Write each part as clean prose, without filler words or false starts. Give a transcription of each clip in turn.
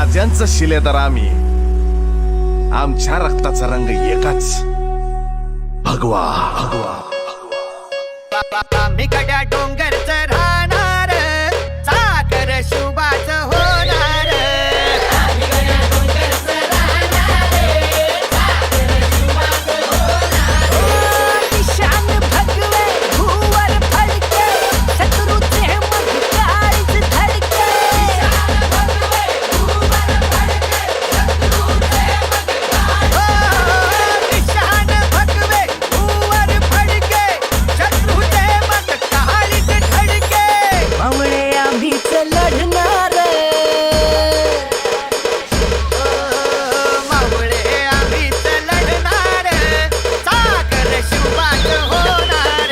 राजांचं शिलेदार आम्ही, आमच्या रक्ताचा रंग एकच, भगवा भगवा. आम्ही गड्या डोंगरचं राहणार, सागर शुभाचं होणार. निशान भगवे भुवर फडके, शत्रूचे मग काळीच धडके. निशान भगवे भुवर फडके, शत्रूचे मग काळीच धडके. मावळे आम्हीच लढणार, मावळे आम्हीच लढणार, सागर शिवाचं होणार.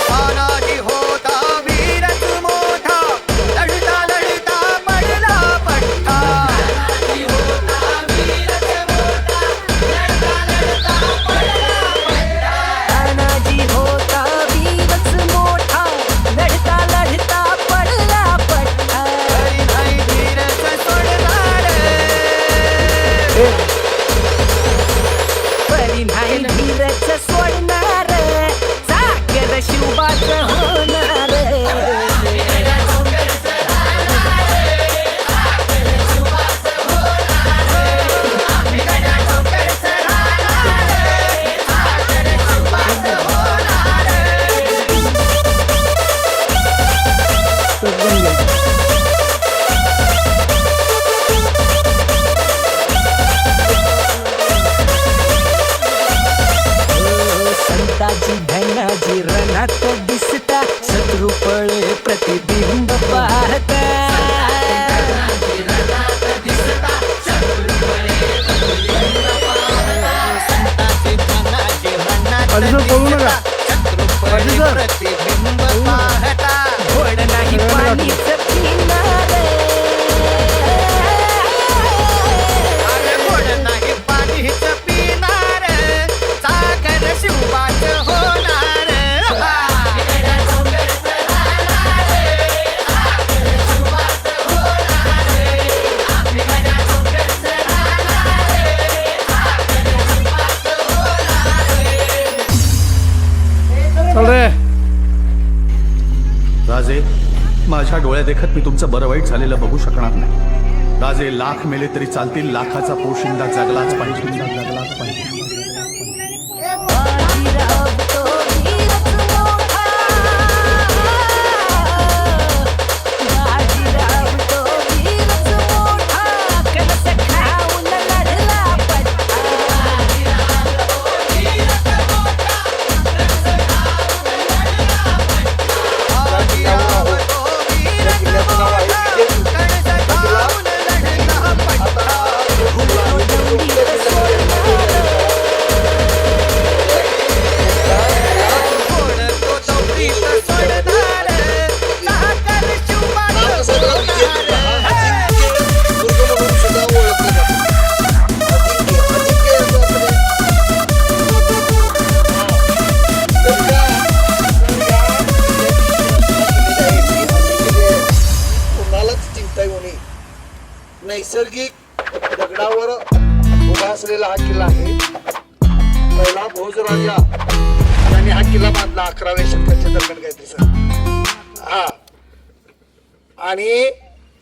तानाजी होता वीरच मोठा, लढता लढता पडला पट्टा. तानाजी होता वीरच मोठा, लढता लढता पडला पट्टा. तरी नाही धीरच सोडणार, तरी नाही धीरच सोडणार, सागर शिवाचं होणार. संताजी धनाजी रणात दिसता, शत्रू पळे प्रतिबिंब पाहता. संताजी धनाजी रणात दिसता, शत्रू पळे प्रतिबिंब पाहता. घोड नाही पाणीच पिणार, अरे घोड नाही पाणीच पिणार, सागर शिवाचं होणार. राजे, माझ्या डोळ्या देखत मी तुमचं बरं वाईट झालेलं बघू शकणार नाही. राजे, लाख मेले तरी चालतील, लाखाचा पोशिंदा जगलाच पाहिजे, जगलाच पाहिजे. बाजीराव तो वीरच मोठा, बाजीराव तो वीरच मोठा, कणस खाऊन लढला पट्टा. बाजीराव तो वीरच मोठा, कणस खाऊन लढला पट्टा. दौडीत सोडणार, घोड तो दौडीत सोडणार, सागर शिवाचं होणार. कोणालाच चिंता येऊ नये. नैसर्गिक दगडावर उभा असलेला हा किल्ला आहे. पहिला भोजराजा यांनी हा किल्ला बांधला 11व्या शतकाच्या दरम्यान काहीतरी सर. हा, आणि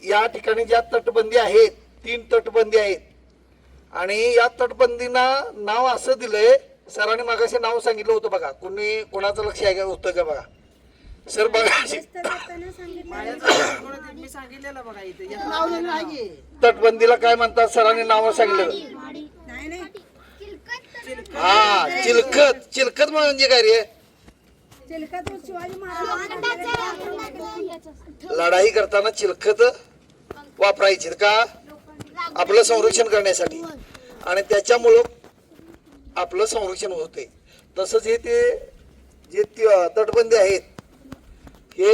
या ठिकाणी ज्या तटबंदी आहेत, 3 तटबंदी आहेत, आणि या तटबंदीना नाव असं दिलंय, सरांनी मागाशी नाव सांगितलं होतं बघा, कोणाचं लक्ष आहे का होतं का बघा सर, बघा तटबंदीला काय म्हणतात सरांनी नाव सांगितलं. हा, चिलखत. चिलखत म्हणजे काय रे? लढाई करताना चिलखत वापरायची का, आपलं संरक्षण करण्यासाठी, आणि त्याच्यामुळं आपलं संरक्षण होते. तसंच हे ते जे तटबंदी आहेत हे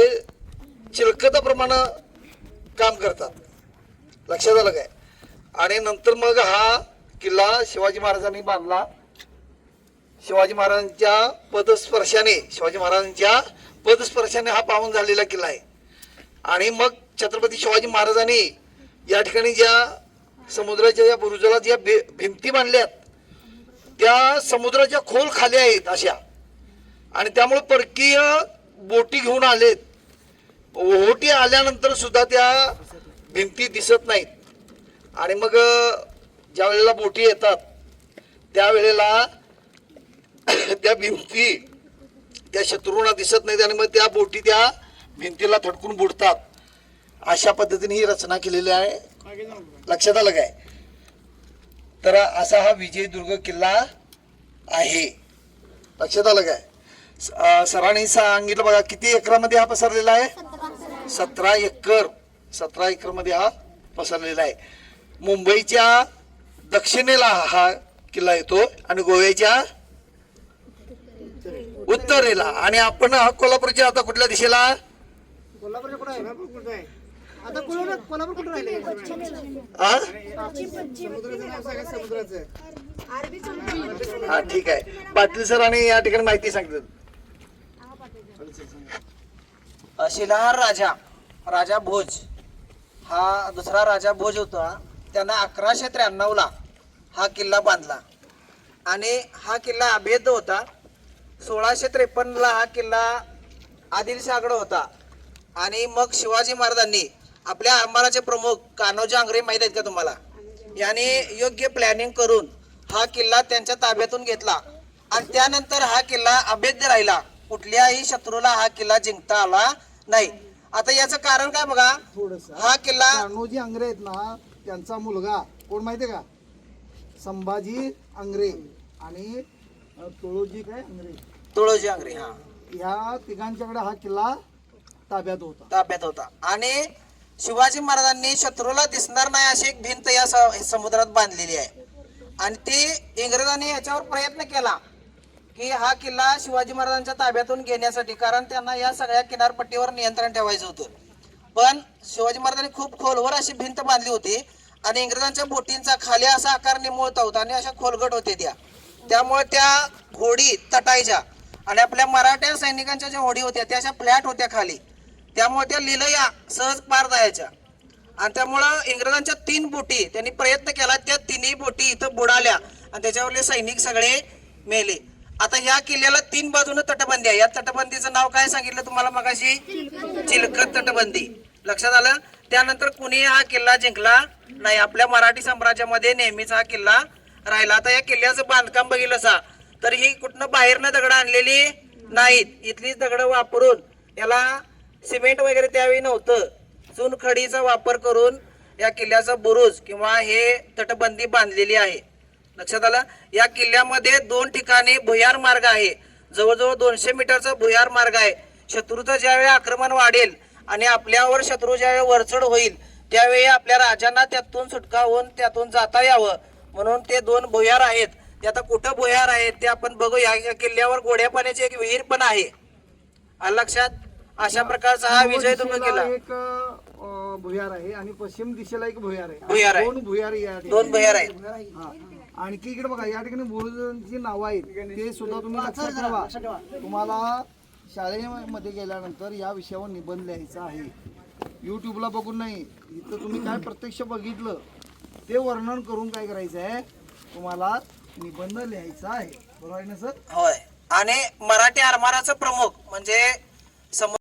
चिलखताप्रमाणे काम करतात, लक्षात आलं काय. आणि नंतर मग हा किल्ला शिवाजी महाराजांनी बांधला. शिवाजी महाराजांच्या पदस्पर्शाने हा पावन झालेला किल्ला आहे. आणि मग छत्रपती शिवाजी महाराजांनी या ठिकाणी ज्या समुद्राच्या या बुरुजाला ज्या भिंती बांधल्यात त्या समुद्राच्या खोल खाली आहेत अशा. आणि त्यामुळे परकीय बोटी घेऊन आलेत. ओहोटी आल्यानंतर सुद्धा त्या भिंती दिसत नाहीत. आणि मग ज्या वेळेला बोटी येतात त्यावेळेला त्या भिंती त्या शत्रूंना दिसत नाहीत आणि मग त्या बोटी त्या भिंतीला थटकून बुडतात. अशा पद्धतीने ही रचना केलेली आहे. लक्षात आलं काय? तर असा हा विजयदुर्ग किल्ला आहे. लक्षात आलं काय? सरांनी सांगितलं बघा किती एकरामध्ये हा पसरलेला आहे. 17 एकर मध्ये हा पसरलेला आहे. मुंबईच्या दक्षिणेला हा किल्ला येतो आणि गोव्याच्या उत्तरेला. आणि आपण कोल्हापूरच्या आता कुठल्या दिशेला? हा ठीक आहे. पाटील सरांनी या ठिकाणी माहिती सांगितलं. शिलाहार राजा भोज हा दुसरा राजा भोज होता. त्यानं 1193 हा किल्ला बांधला आणि हा किल्ला अभेद्य होता. 1653 हा किल्ला आदिलशाहकडे होता. आणि मग शिवाजी महाराजांनी आपल्या आरमाराचे प्रमुख कान्होजी आंग्रे माहित आहेत का तुम्हाला? याने योग्य प्लॅनिंग करून हा किल्ला त्यांच्या ताब्यातून घेतला आणि त्यानंतर हा किल्ला अभेद्य राहिला. कुठल्याही शत्रूला हा किल्ला जिंकता आला नाही. आता याचं कारण काय बघा. हा किल्ला कान्होजी आंग्रे आहेत ना, त्यांचा मुलगा कोण माहितीये का? संभाजी आंग्रे आणि तुळोजी आंग्रे. हा, ह्या तिघांच्याकडे हा किल्ला ताब्यात होता. आणि शिवाजी महाराजांनी शत्रूला दिसणार नाही अशी एक भिंत या समुद्रात बांधलेली आहे. आणि ती इंग्रजांनी याच्यावर प्रयत्न केला की हा किल्ला शिवाजी महाराजांच्या ताब्यातून घेण्यासाठी, कारण त्यांना या सगळ्या किनारपट्टीवर नियंत्रण ठेवायचं होतं. पण शिवाजी महाराजांनी खूप खोलवर अशी भिंत बांधली होती आणि इंग्रजांच्या बोटींचा खाली असा आकार निमुळता होता आणि अशा खोलगट होते त्यामुळे त्या होडी तटायच्या. आणि आपल्या मराठा सैनिकांच्या ज्या होडी होत्या त्या अशा फ्लॅट होत्या खाली, त्यामुळे त्या लिलया सहज पार जायच्या. आणि त्यामुळं इंग्रजांच्या 3 बोटी त्यांनी प्रयत्न केला, त्या 3ही बोटी इथं बुडाल्या आणि त्याच्यावरले सैनिक सगळे मेले. आता ह्या किल्ल्याला 3 बाजूने तटबंदी आहे. या तटबंदीचं नाव काय सांगितलं तुम्हाला मगाशी? चिलखत तटबंदी. लक्षात आलं? त्यानंतर कुणी हा किल्ला जिंकला नाही. आपल्या मराठी साम्राज्यामध्ये नेहमीच हा किल्ला राहिला. आता या किल्ल्याचं बांधकाम बघितलं सा तर ही कुठनं बाहेरनं दगड आणलेली नाहीत. इथलीच दगड वापरून, याला सिमेंट वगैरे त्यावेळी नव्हतं, चुनखडीचा वापर करून या किल्ल्याचा बुरुज किंवा हे तटबंदी बांधलेली आहे. लक्षात आलं? या किल्ल्यामध्ये 2 ठिकाणी भुयार मार्ग आहे. जवळजवळ 200 मीटरचा भुयार मार्ग आहे. शत्रूचं ज्यावेळी आक्रमण वाढेल आणि आपल्यावर शत्रू ज्यावेळी वरचढ होईल त्यावेळी आपल्या राजांना त्यातून सुटका होऊन त्यातून जाता यावं म्हणून ते 2 भुयार आहेत. ते आता कुठं भुयार आहेत ते आपण बघूया. या किल्ल्यावर गोड्या पाण्याची एक विहीर पण आहे. आलं लक्षात? अशा प्रकारचा हा विजयदुर्ग किल्ला. एक भुयार आहे आणि पश्चिम दिशेला एक भुयार आहे. 2 भुयार आहेत. आणखी इकडे बघा, या ठिकाणी बुरुजांची नावं आहेत ते सुद्धा तुम्ही लक्षात ठेवा. तुम्हाला शाळेमध्ये गेल्यानंतर या विषयावर निबंध लिहायचा आहे. युट्यूबला बघून नाही, इथं तुम्ही काय प्रत्यक्ष बघितलं ते वर्णन करून काय करायचं आहे, तुम्हाला निबंध लिहायचा आहे. बरोबर आहे ना सर? होय. आणि मराठी आरमाराचं प्रमुख म्हणजे